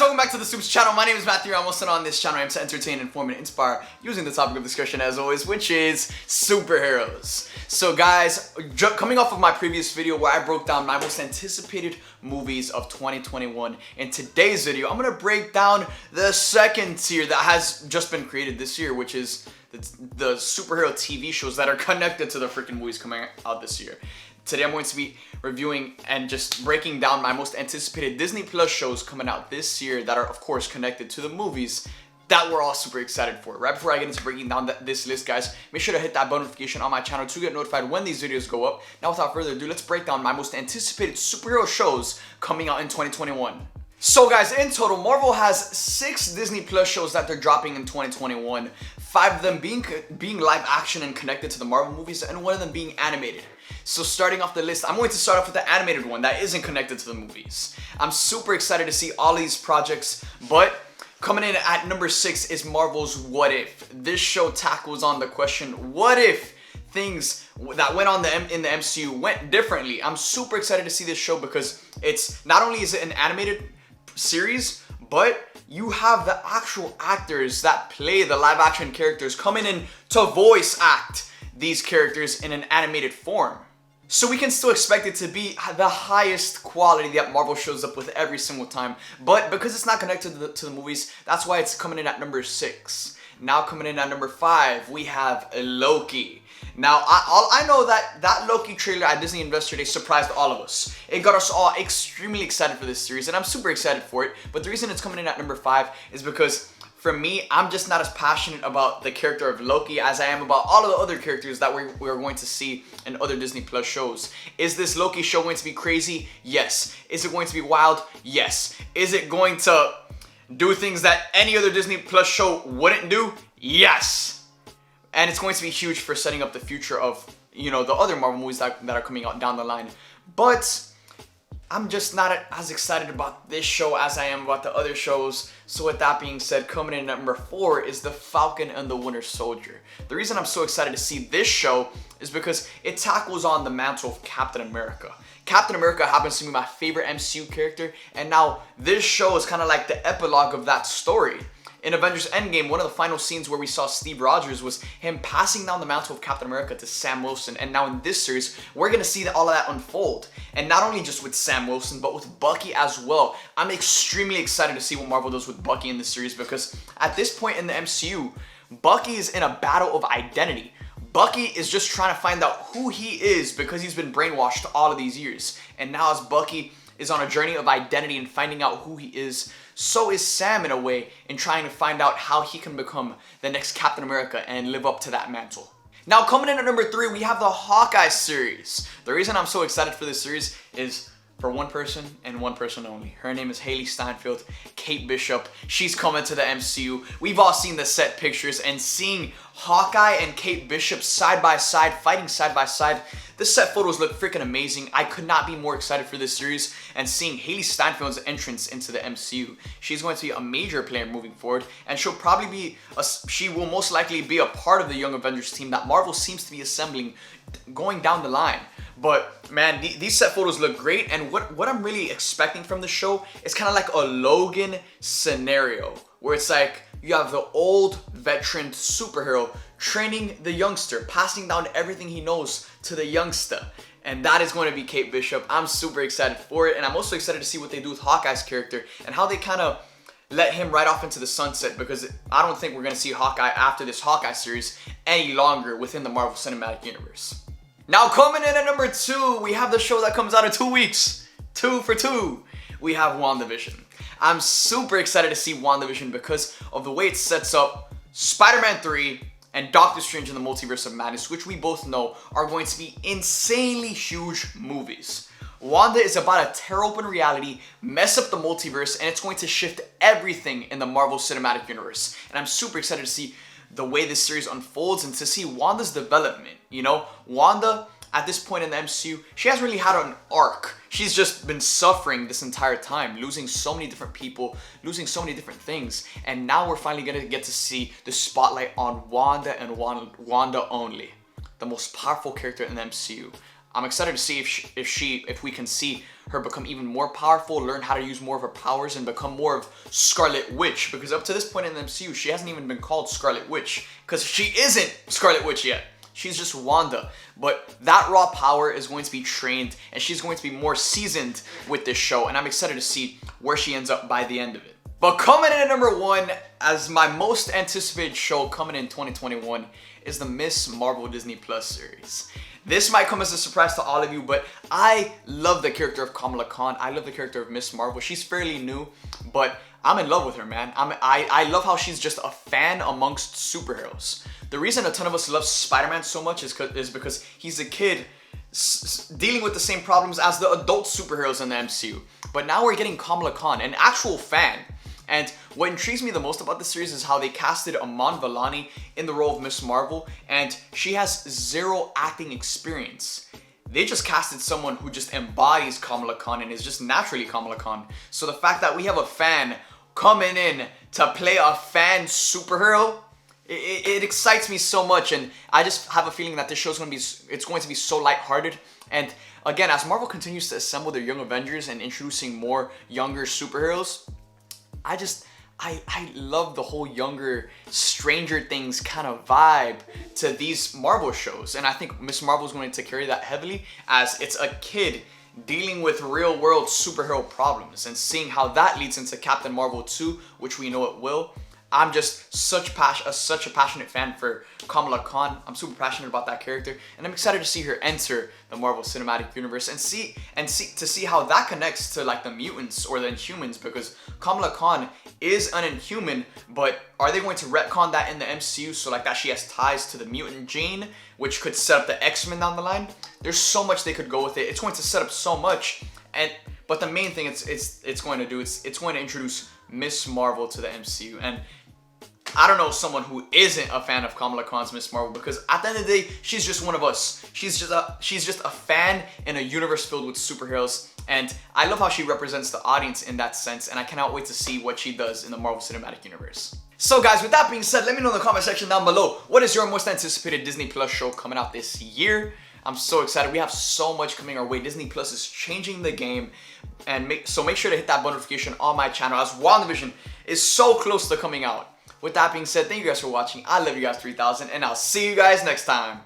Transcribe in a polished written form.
welcome back to the SUPES channel. My name is Matthew Ramos, and on this channel I am to entertain, inform, and inspire using the topic of discussion as always, which is superheroes. So guys, coming off of my previous video where I broke down my most anticipated movies of 2021, in today's video I'm going to break down the second tier that has just been created this year, which is the superhero TV shows that are connected to the freaking movies coming out this year. Today I'm going to be reviewing and just breaking down my most anticipated Disney Plus shows coming out this year that are of course connected to the movies that we're all super excited for. Right before I get into breaking down this list, guys, make sure to hit that bell notification on my channel to get notified when these videos go up. Now without further ado, let's break down my most anticipated superhero shows coming out in 2021. So guys, in total, Marvel has 6 Disney Plus shows that they're dropping in 2021. 5 of them being live action and connected to the Marvel movies, and 1 of them being animated. So starting off the list, I'm going to start off with the animated one that isn't connected to the movies. I'm super excited to see all these projects, but coming in at number 6 is Marvel's What If. This show tackles on the question, what if things that went on in the MCU went differently? I'm super excited to see this show because it's not only is it an animated series, but you have the actual actors that play the live action characters coming in to voice act these characters in an animated form. So we can still expect it to be the highest quality that Marvel shows up with every single time. But because it's not connected to the movies, that's why it's coming in at number 6. Now coming in at number 5, we have Loki. Now, I know that Loki trailer at Disney Investor Day surprised all of us. It got us all extremely excited for this series, and I'm super excited for it. But the reason it's coming in at number 5 is because, for me, I'm just not as passionate about the character of Loki as I am about all of the other characters that we're going to see in other Disney Plus shows. Is this Loki show going to be crazy? Yes. Is it going to be wild? Yes. Is it going to do things that any other Disney Plus show wouldn't do? Yes. And it's going to be huge for setting up the future of, you know, the other Marvel movies that are coming out down the line. But I'm just not as excited about this show as I am about the other shows. So with that being said, coming in at number 4 is The Falcon and the Winter Soldier. The reason I'm so excited to see this show is because it tackles on the mantle of Captain America. Captain America happens to be my favorite MCU character, and now this show is kind of like the epilogue of that story. In Avengers Endgame, one of the final scenes where we saw Steve Rogers was him passing down the mantle of Captain America to Sam Wilson. And now in this series, we're going to see all of that unfold. And not only just with Sam Wilson, but with Bucky as well. I'm extremely excited to see what Marvel does with Bucky in this series because at this point in the MCU, Bucky is in a battle of identity. Bucky is just trying to find out who he is because he's been brainwashed all of these years. And now as Bucky is on a journey of identity and finding out who he is, so is Sam in a way in trying to find out how he can become the next Captain America and live up to that mantle. Now coming in at number 3, we have the Hawkeye series. The reason I'm so excited for this series is for one person and one person only. Her name is Hailee Steinfeld, Kate Bishop. She's coming to the MCU. We've all seen the set pictures, and seeing Hawkeye and Kate Bishop side by side, fighting side by side, the set photos look freaking amazing. I could not be more excited for this series, and seeing Hailee Steinfeld's entrance into the MCU. She's going to be a major player moving forward, and she will most likely be a part of the Young Avengers team that Marvel seems to be assembling going down the line. But man, these set photos look great, and what I'm really expecting from the show is kind of like a Logan scenario, where it's like you have the old veteran superhero training the youngster, passing down everything he knows to the youngster. And that is going to be Kate Bishop. I'm super excited for it, and I'm also excited to see what they do with Hawkeye's character and how they kind of let him right off into the sunset, because I don't think we're going to see Hawkeye after this Hawkeye series any longer within the Marvel Cinematic Universe. Now coming in at number 2, we have the show that comes out in 2 weeks. 2 for 2. We have WandaVision. I'm super excited to see WandaVision because of the way it sets up Spider-Man 3 and Doctor Strange in the Multiverse of Madness, which we both know are going to be insanely huge movies. Wanda is about to tear open reality, mess up the multiverse, and it's going to shift everything in the Marvel Cinematic Universe. And I'm super excited to see the way this series unfolds and to see Wanda's development. You know, Wanda, at this point in the MCU, she hasn't really had an arc. She's just been suffering this entire time, losing so many different people, losing so many different things. And now we're finally going to get to see the spotlight on Wanda and Wanda only. The most powerful character in the MCU. I'm excited to see if we can see her become even more powerful, learn how to use more of her powers, and become more of Scarlet Witch. Because up to this point in the MCU, she hasn't even been called Scarlet Witch, because she isn't Scarlet Witch yet. She's just Wanda. But that raw power is going to be trained, and she's going to be more seasoned with this show, and I'm excited to see where she ends up by the end of it. But coming in at number 1 as my most anticipated show coming in 2021 is the Miss Marvel Disney Plus series. This might come as a surprise to all of you, but I love the character of Kamala Khan. I love the character of Miss Marvel. She's fairly new, but I'm in love with her, man. I love how she's just a fan amongst superheroes. The reason a ton of us love Spider-Man so much is because he's a kid dealing with the same problems as the adult superheroes in the MCU. But now we're getting Kamala Khan, an actual fan. And what intrigues me the most about this series is how they casted Iman Vellani in the role of Miss Marvel, and she has zero acting experience. They just casted someone who just embodies Kamala Khan and is just naturally Kamala Khan. So the fact that we have a fan coming in to play a fan superhero, it excites me so much, and I just have a feeling that this show's going to be so lighthearted. And again, as Marvel continues to assemble their young Avengers and introducing more younger superheroes, I love the whole younger Stranger Things kind of vibe to these Marvel shows. And I think Miss Marvel is going to carry that heavily, as it's a kid dealing with real world superhero problems, and seeing how that leads into Captain Marvel 2, which we know it will. I'm just such a passionate fan for Kamala Khan. I'm super passionate about that character, and I'm excited to see her enter the Marvel Cinematic Universe and see how that connects to like the mutants or the Inhumans, because Kamala Khan is an Inhuman, but are they going to retcon that in the MCU so like that she has ties to the mutant gene, which could set up the X-Men down the line? There's so much they could go with it. It's going to set up so much, but the main thing it's going to do, it's going to introduce Miss Marvel to the MCU. And I don't know someone who isn't a fan of Kamala Khan's Miss Marvel, because at the end of the day, she's just one of us. She's just a fan in a universe filled with superheroes, and I love how she represents the audience in that sense, and I cannot wait to see what she does in the Marvel Cinematic Universe. So guys, with that being said, let me know in the comment section down below, what is your most anticipated Disney Plus show coming out this year? I'm so excited. We have so much coming our way. Disney Plus is changing the game, and so make sure to hit that bell notification on my channel, as WandaVision is so close to coming out. With that being said, thank you guys for watching. I love you guys 3000, and I'll see you guys next time.